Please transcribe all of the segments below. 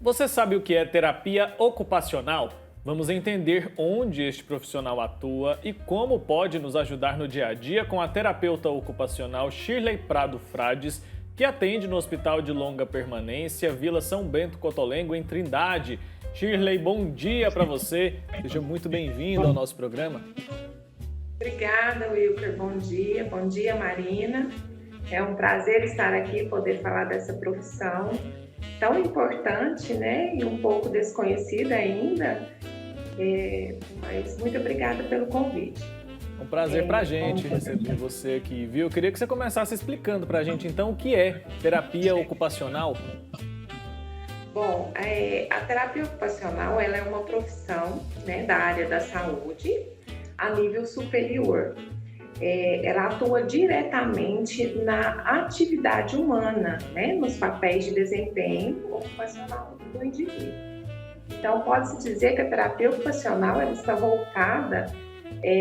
Você sabe o que é terapia ocupacional? Vamos entender onde este profissional atua e como pode nos ajudar no dia a dia com a terapeuta ocupacional Shirley Prado Frades, que atende no Hospital de Longa Permanência, Vila São Bento Cotolengo, em Trindade. Shirley, bom dia para você. Seja muito bem-vindo ao nosso programa. Obrigada, Wilker. Bom dia, Marina. É um prazer estar aqui, poder falar dessa profissão tão importante, né? E um pouco desconhecida ainda. Mas muito obrigada pelo convite. Um prazer pra gente receber você aqui, viu? Eu queria que você começasse explicando pra gente, então, o que é terapia ocupacional. Bom, a terapia ocupacional ela é uma profissão, né, da área da saúde a nível superior. Ela atua diretamente na atividade humana, né, nos papéis de desempenho ocupacional do indivíduo. Então, pode-se dizer que a terapia ocupacional ela está voltada,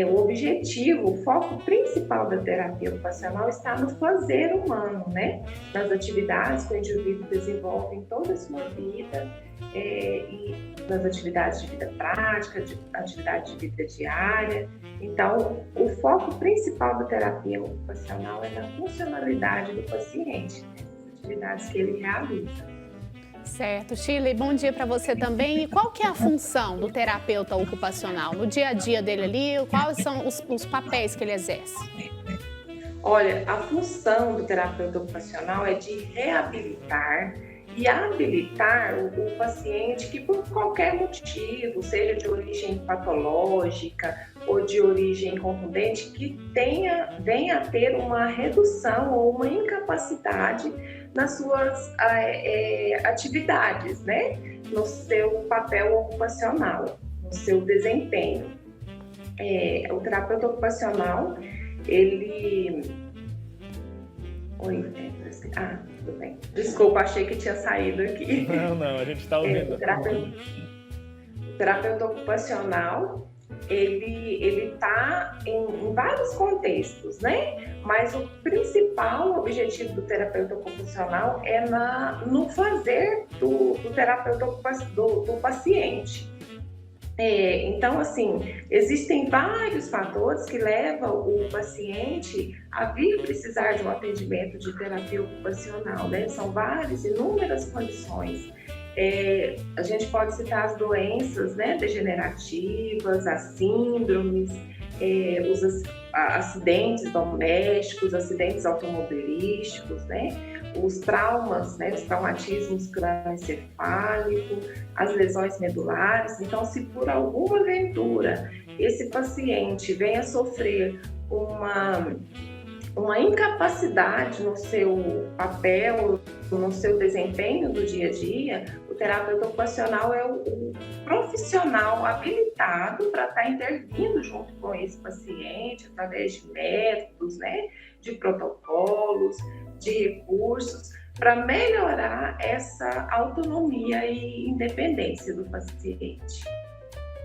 o objetivo, o foco principal da terapia ocupacional está no fazer humano, né? Nas atividades que o indivíduo desenvolve em toda a sua vida, e nas atividades de vida prática, atividade de vida diária. Então, o foco principal da terapia ocupacional é na funcionalidade do paciente, nas atividades que ele realiza. Certo. Shirley, bom dia para você também. E qual que é a função do terapeuta ocupacional? No dia a dia dele ali, quais são os papéis que ele exerce? Olha, a função do terapeuta ocupacional é de reabilitar e habilitar o paciente que por qualquer motivo, seja de origem patológica ou de origem confundente, que venha a ter uma redução ou uma incapacidade nas suas atividades, né? No seu papel ocupacional, no seu desempenho. O terapeuta ocupacional, ele... tudo bem. Desculpa, achei que tinha saído aqui. Não, a gente está ouvindo. O terapeuta ocupacional, ele está em vários contextos, né? Mas o principal objetivo do terapeuta ocupacional é no fazer do terapeuta do paciente. Então, assim, existem vários fatores que levam o paciente a vir precisar de um atendimento de terapia ocupacional, né? São inúmeras condições. A gente pode citar as doenças, né, degenerativas, as síndromes, os acidentes domésticos, acidentes automobilísticos, né, os traumas, né, os traumatismos crânioencefálicos, as lesões medulares. Então, se por alguma aventura esse paciente venha sofrer uma incapacidade no seu papel, no seu desempenho do dia a dia, o terapeuta ocupacional é o profissional habilitado para estar intervindo junto com esse paciente através de métodos, né, de protocolos, de recursos, para melhorar essa autonomia e independência do paciente.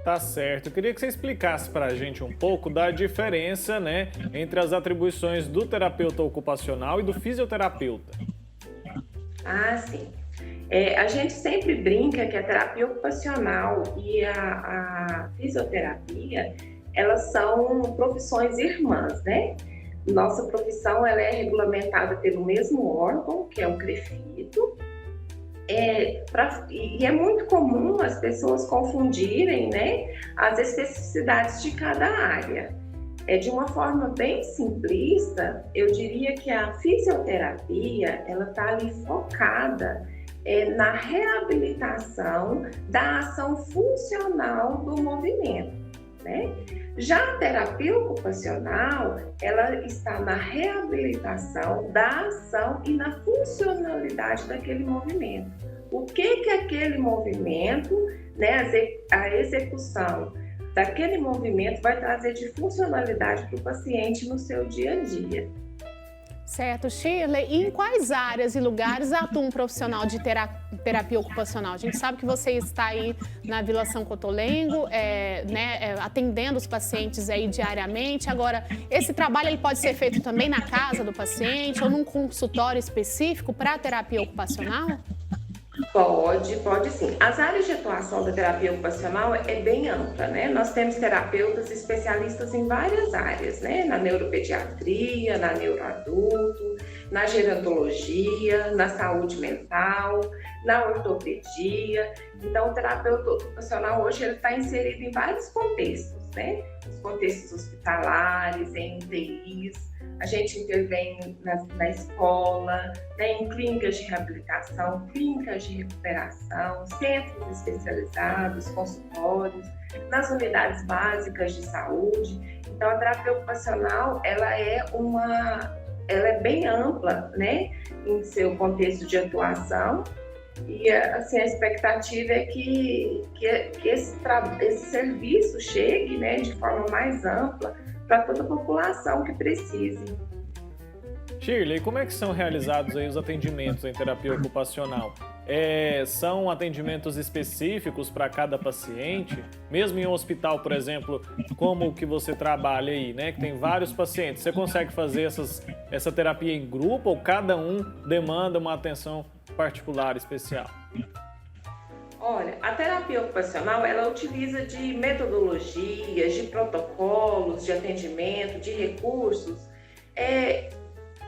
Tá certo. Eu queria que você explicasse para a gente um pouco da diferença, né, entre as atribuições do terapeuta ocupacional e do fisioterapeuta. Ah, sim. A gente sempre brinca que a terapia ocupacional e a fisioterapia, elas são profissões irmãs, né? Nossa profissão ela é regulamentada pelo mesmo órgão, que é o CREFITO. E é muito comum as pessoas confundirem, né, as especificidades de cada área. De uma forma bem simplista, eu diria que a fisioterapia ela está ali focada na reabilitação da ação funcional do movimento, né? Já a terapia ocupacional, ela está na reabilitação da ação e na funcionalidade daquele movimento. O que aquele movimento, né, a execução daquele movimento vai trazer de funcionalidade para o paciente no seu dia a dia. Certo, Shirley. E em quais áreas e lugares atua um profissional de terapia ocupacional? A gente sabe que você está aí na Vila São Cotolengo, atendendo os pacientes aí diariamente. Agora, esse trabalho ele pode ser feito também na casa do paciente ou num consultório específico para terapia ocupacional? Pode sim. As áreas de atuação da terapia ocupacional é bem ampla, né? Nós temos terapeutas especialistas em várias áreas, né? Na neuropediatria, na neuroadulto, na gerontologia, na saúde mental, na ortopedia. Então, o terapeuta ocupacional hoje ele está inserido em vários contextos, né? Os contextos hospitalares, em UTIs, a gente intervém na escola, né, em clínicas de reabilitação, clínicas de recuperação, centros especializados, consultórios, nas unidades básicas de saúde. Então, a terapia ocupacional, ela é bem ampla, né, em seu contexto de atuação. E assim, a expectativa é que esse serviço chegue, né, de forma mais ampla para toda a população que precise. Shirley, como é que são realizados aí os atendimentos em terapia ocupacional? São atendimentos específicos para cada paciente? Mesmo em um hospital, por exemplo, como o que você trabalha aí, né? Que tem vários pacientes. Você consegue fazer essa terapia em grupo ou cada um demanda uma atenção particular, especial? Olha, a terapia ocupacional, ela utiliza de metodologias, de protocolos de atendimento, de recursos,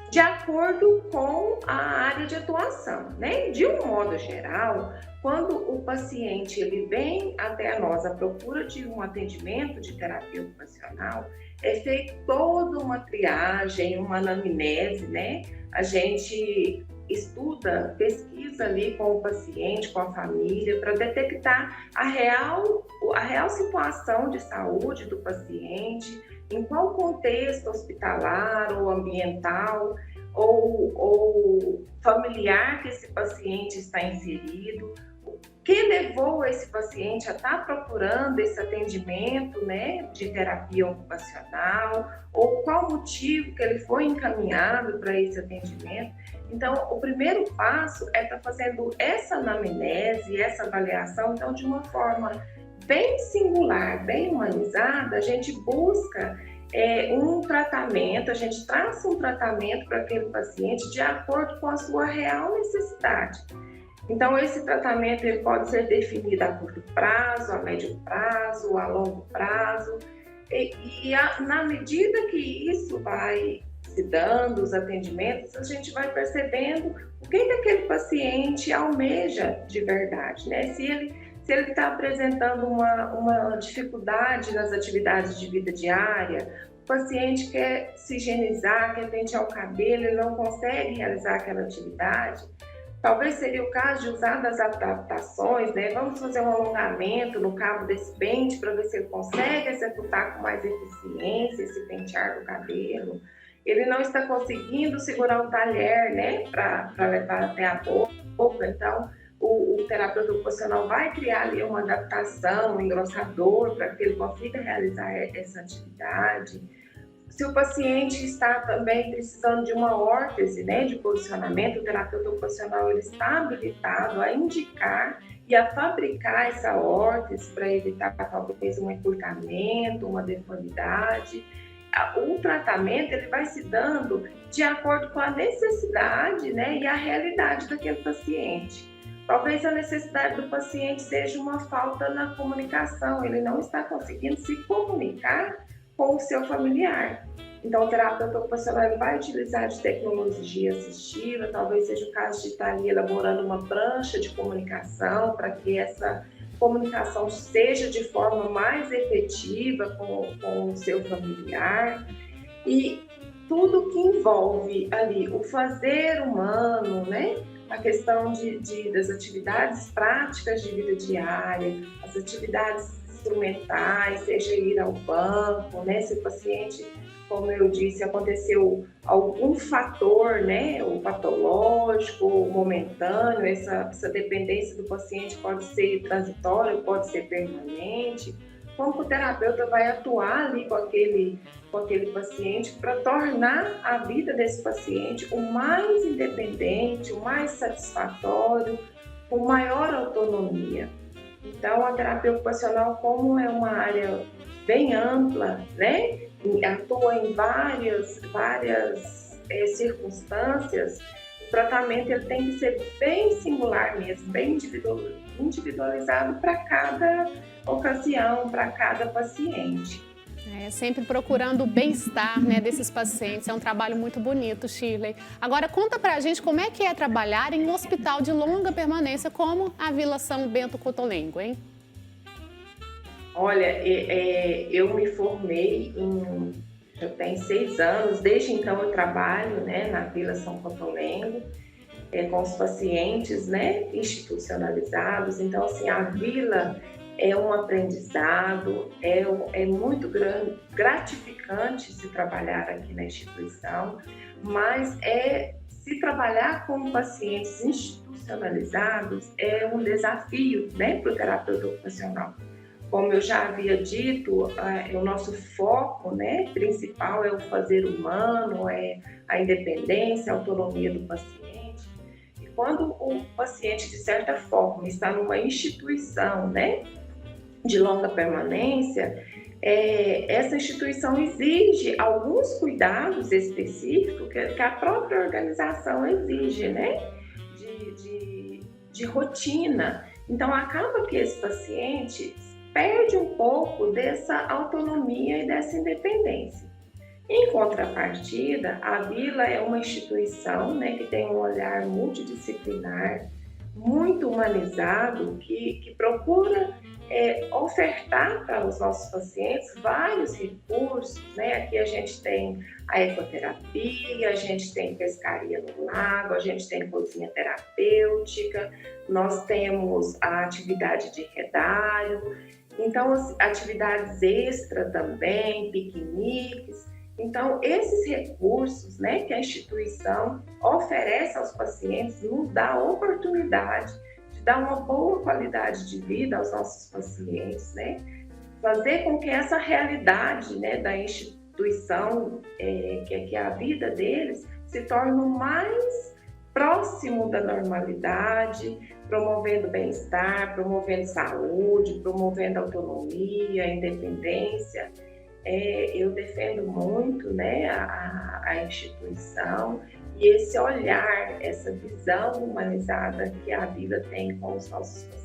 de acordo com a área de atuação, né? De um modo geral, quando o paciente ele vem até nós à procura de um atendimento de terapia ocupacional, é feita toda uma triagem, uma anamnese, né? A gente estuda, pesquisa ali com o paciente, com a família, para detectar a real situação de saúde do paciente, em qual contexto hospitalar ou ambiental ou familiar que esse paciente está inserido, o que levou esse paciente a estar procurando esse atendimento, né, de terapia ocupacional, ou qual motivo que ele foi encaminhado para esse atendimento. Então, o primeiro passo é estar fazendo essa anamnese, essa avaliação, então, de uma forma bem singular, bem humanizada, a gente busca um tratamento, a gente traça um tratamento para aquele paciente de acordo com a sua real necessidade. Então, esse tratamento ele pode ser definido a curto prazo, a médio prazo, a longo prazo, na medida que isso vai se dando, os atendimentos, a gente vai percebendo o que aquele paciente almeja de verdade, né? Se ele está apresentando uma dificuldade nas atividades de vida diária, o paciente quer se higienizar, quer pentear o cabelo, ele não consegue realizar aquela atividade, talvez seria o caso de usar das adaptações, né? Vamos fazer um alongamento no cabo desse pente para ver se ele consegue executar com mais eficiência esse pentear do cabelo. Ele não está conseguindo segurar o talher, né, para levar até a boca, então o terapeuta ocupacional vai criar ali uma adaptação, um engrossador para que ele consiga realizar essa atividade. Se o paciente está também precisando de uma órtese, né, de posicionamento, o terapeuta ocupacional ele está habilitado a indicar e a fabricar essa órtese para evitar talvez um encurtamento, uma deformidade. O tratamento ele vai se dando de acordo com a necessidade, né, e a realidade daquele paciente. Talvez a necessidade do paciente seja uma falta na comunicação, ele não está conseguindo se comunicar com o seu familiar. Então, o terapeuta ocupacional ele vai utilizar de tecnologia assistiva, talvez seja o caso de estar ali elaborando uma prancha de comunicação para que essa comunicação seja de forma mais efetiva com o seu familiar. E tudo que envolve ali o fazer humano, né? A questão das atividades práticas de vida diária, as atividades instrumentais, seja ir ao banco, né? Se o paciente, como eu disse, aconteceu algum fator, né? O patológico, o momentâneo, essa dependência do paciente pode ser transitória, pode ser permanente. Como o terapeuta vai atuar ali com aquele paciente para tornar a vida desse paciente o mais independente, o mais satisfatório, com maior autonomia. Então, a terapia ocupacional, como é uma área bem ampla, né, atua em várias circunstâncias, tratamento ele tem que ser bem singular mesmo, bem individualizado para cada ocasião, para cada paciente. Sempre procurando o bem-estar, né, desses pacientes. É um trabalho muito bonito, Shirley. Agora, conta pra gente como é que é trabalhar em um hospital de longa permanência como a Vila São Bento Cotolengo, hein? Olha, eu me formei já tem 6 anos, desde então eu trabalho, né, na Vila São Cotolengo, com os pacientes, né, institucionalizados. Então, assim, a vila é um aprendizado, é muito gratificante se trabalhar aqui na instituição, mas se trabalhar com pacientes institucionalizados é um desafio, né, para o terapeuta ocupacional. Como eu já havia dito, o nosso foco, né, principal é o fazer humano, é a independência, a autonomia do paciente. E quando o paciente, de certa forma, está numa instituição, né, de longa permanência, essa instituição exige alguns cuidados específicos que a própria organização exige, né, de rotina. Então, acaba que esse paciente perde um pouco dessa autonomia e dessa independência. Em contrapartida, a Vila é uma instituição, né, que tem um olhar multidisciplinar, muito humanizado, que procura ofertar para os nossos pacientes vários recursos, né? Aqui a gente tem a ecoterapia, a gente tem pescaria no lago, a gente tem cozinha terapêutica, nós temos a atividade de redário, então atividades extra também, piqueniques. Então, esses recursos, né, que a instituição oferece aos pacientes nos dá a oportunidade de dar uma boa qualidade de vida aos nossos pacientes, né? Fazer com que essa realidade, né, da instituição, que é a vida deles, se torne o mais próximo da normalidade, promovendo bem-estar, promovendo saúde, promovendo autonomia, independência. Eu defendo muito, né, a instituição e esse olhar, essa visão humanizada que a Vila tem com os nossos pacientes.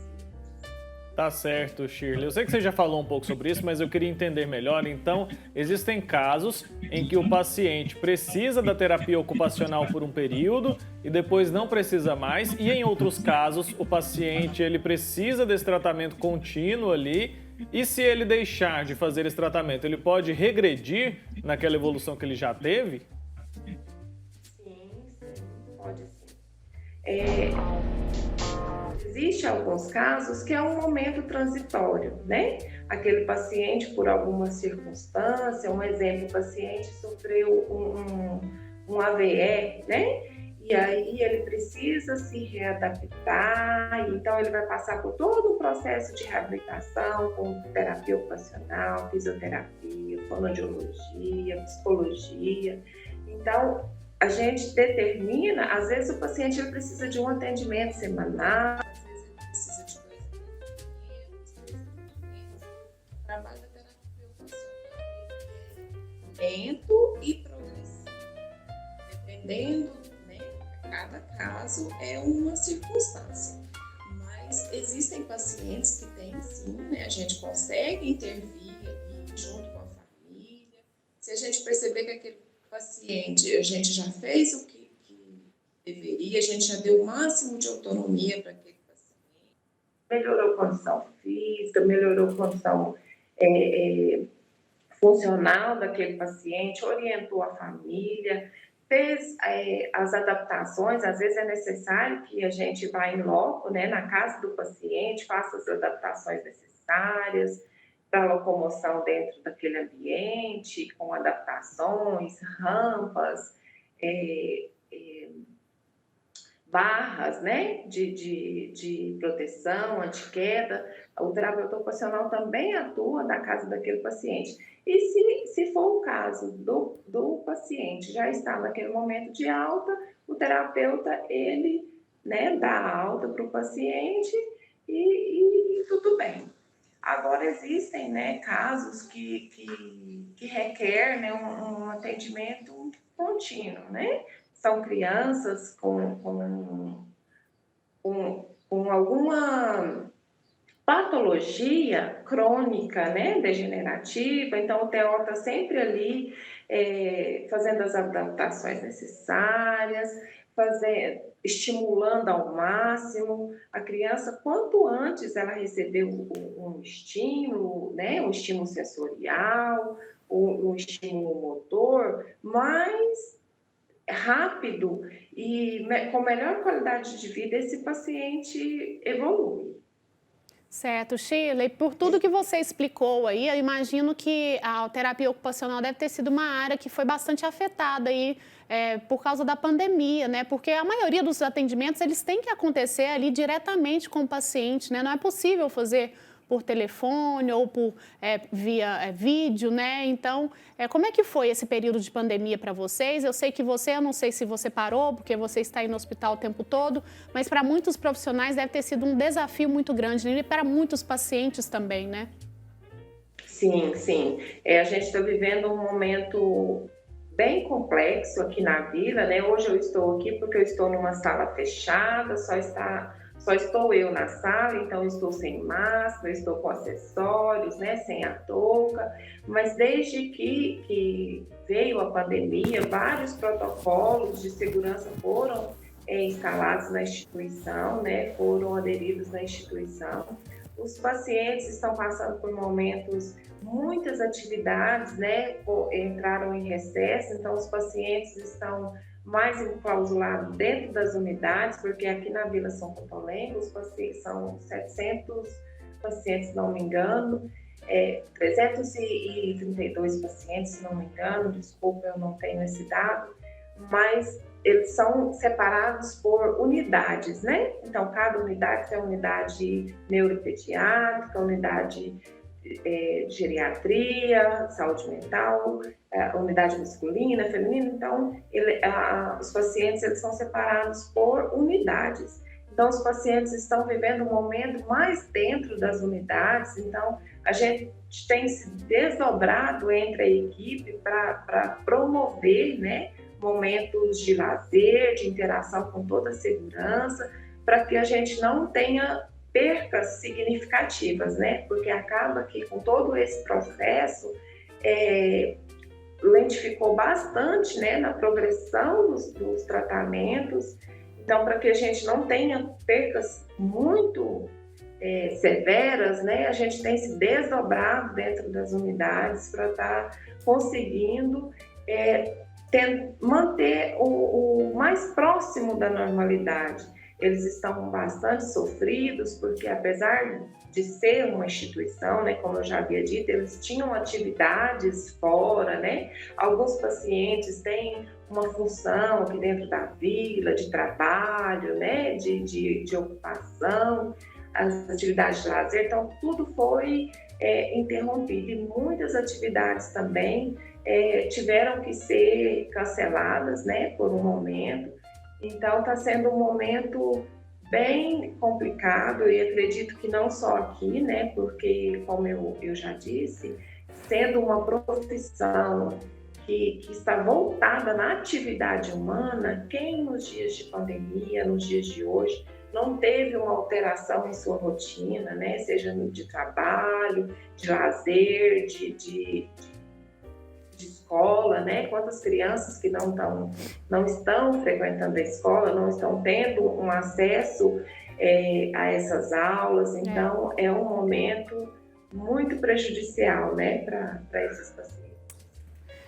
Tá certo, Shirley. Eu sei que você já falou um pouco sobre isso, mas eu queria entender melhor. Então, existem casos em que o paciente precisa da terapia ocupacional por um período e depois não precisa mais, e em outros casos, o paciente ele precisa desse tratamento contínuo ali, e se ele deixar de fazer esse tratamento, ele pode regredir naquela evolução que ele já teve? Sim, pode sim. Existem alguns casos que é um momento transitório, né? Aquele paciente, por alguma circunstância, um exemplo, o paciente sofreu um AVE, né? E aí ele precisa se readaptar, então ele vai passar por todo o processo de reabilitação, com terapia ocupacional, fisioterapia, fonoaudiologia, psicologia. Então, a gente determina, às vezes o paciente ele precisa de um atendimento semanal, às vezes ele precisa de 2 atendimentos, 3 atendimentos. O trabalho da terapia ocupacional é lento e progressivo, dependendo, né, cada caso é uma circunstância. Mas existem pacientes que têm sim, né, a gente consegue intervir ali junto com a família, se a gente perceber que aquele paciente, a gente já fez o que deveria, a gente já deu o máximo de autonomia para aquele paciente. Melhorou a condição física, melhorou a condição funcional daquele paciente, orientou a família, fez as adaptações. Às vezes é necessário que a gente vá em loco, né, na casa do paciente, faça as adaptações necessárias para a locomoção dentro daquele ambiente, com adaptações, rampas, barras, né, de proteção, anti-queda. O terapeuta ocupacional também atua na casa daquele paciente. E se for o caso do paciente já estar naquele momento de alta, o terapeuta, ele, né, dá alta para o paciente e tudo bem. Agora, existem, né, casos que requer, né, um atendimento contínuo, né? são crianças com alguma patologia crônica, né, degenerativa. Então, o TO está sempre ali fazendo as adaptações necessárias, estimulando ao máximo a criança. Quanto antes ela receber um estímulo, né, um estímulo sensorial, um estímulo motor, mais rápido e com melhor qualidade de vida esse paciente evolui. Certo, Shirley, por tudo que você explicou aí, eu imagino que a terapia ocupacional deve ter sido uma área que foi bastante afetada aí por causa da pandemia, né? Porque a maioria dos atendimentos, eles têm que acontecer ali diretamente com o paciente, né? Não é possível fazer por telefone ou por via vídeo, né? Então, como é que foi esse período de pandemia para vocês? Eu sei que eu não sei se você parou, porque você está aí no hospital o tempo todo, mas para muitos profissionais deve ter sido um desafio muito grande, né? E para muitos pacientes também, né? Sim, sim. A gente está vivendo um momento bem complexo aqui na vila, né? Hoje eu estou aqui porque eu estou numa sala fechada, só estou eu na sala, então estou sem máscara, estou com acessórios, né, sem a touca, mas desde que veio a pandemia, vários protocolos de segurança foram instalados na instituição, né, foram aderidos na instituição. Os pacientes estão passando por momentos, muitas atividades, né, entraram em recesso, então os pacientes estão mais enclausulados dentro das unidades, porque aqui na Vila São Cotolengo os pacientes são 700 pacientes, se não me engano, 332 pacientes, se não me engano, desculpa, eu não tenho esse dado, mas eles são separados por unidades, né? Então, cada unidade tem a unidade neuropediátrica, unidade geriatria, saúde mental, unidade masculina, feminina. Então, os pacientes eles são separados por unidades. Então, os pacientes estão vivendo um momento mais dentro das unidades. Então, a gente tem se desdobrado entre a equipe para promover, né, momentos de lazer, de interação com toda a segurança, para que a gente não tenha percas significativas, né? Porque acaba que com todo esse processo lentificou bastante, né, na progressão dos tratamentos. Então, para que a gente não tenha percas muito severas, né, a gente tem se desdobrado dentro das unidades para estar conseguindo manter o mais próximo da normalidade. Eles estão bastante sofridos, porque apesar de ser uma instituição, né, como eu já havia dito, eles tinham atividades fora, né? Alguns pacientes têm uma função aqui dentro da vila, de trabalho, né, de ocupação, as atividades de lazer, então tudo foi interrompido. E muitas atividades também tiveram que ser canceladas, né, por um momento. Então, está sendo um momento bem complicado e acredito que não só aqui, né, porque, como eu já disse, sendo uma profissão que está voltada na atividade humana, quem nos dias de pandemia, nos dias de hoje, não teve uma alteração em sua rotina, né, seja de trabalho, de lazer, de escola, né? Quantas crianças que não estão frequentando a escola, não estão tendo um acesso a essas aulas, então é um momento muito prejudicial, né, para esses pacientes.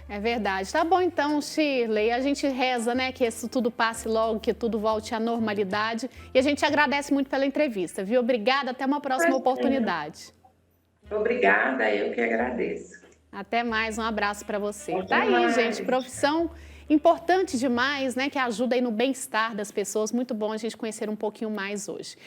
É verdade. Tá bom então, Shirley, a gente reza, né, que isso tudo passe logo, que tudo volte à normalidade e a gente agradece muito pela entrevista, viu? Obrigada, até uma próxima oportunidade. Obrigada, eu que agradeço. Até mais, um abraço para você. Até tá aí, mais. gente, profissão importante demais, né, que ajuda aí no bem-estar das pessoas. Muito bom a gente conhecer um pouquinho mais hoje.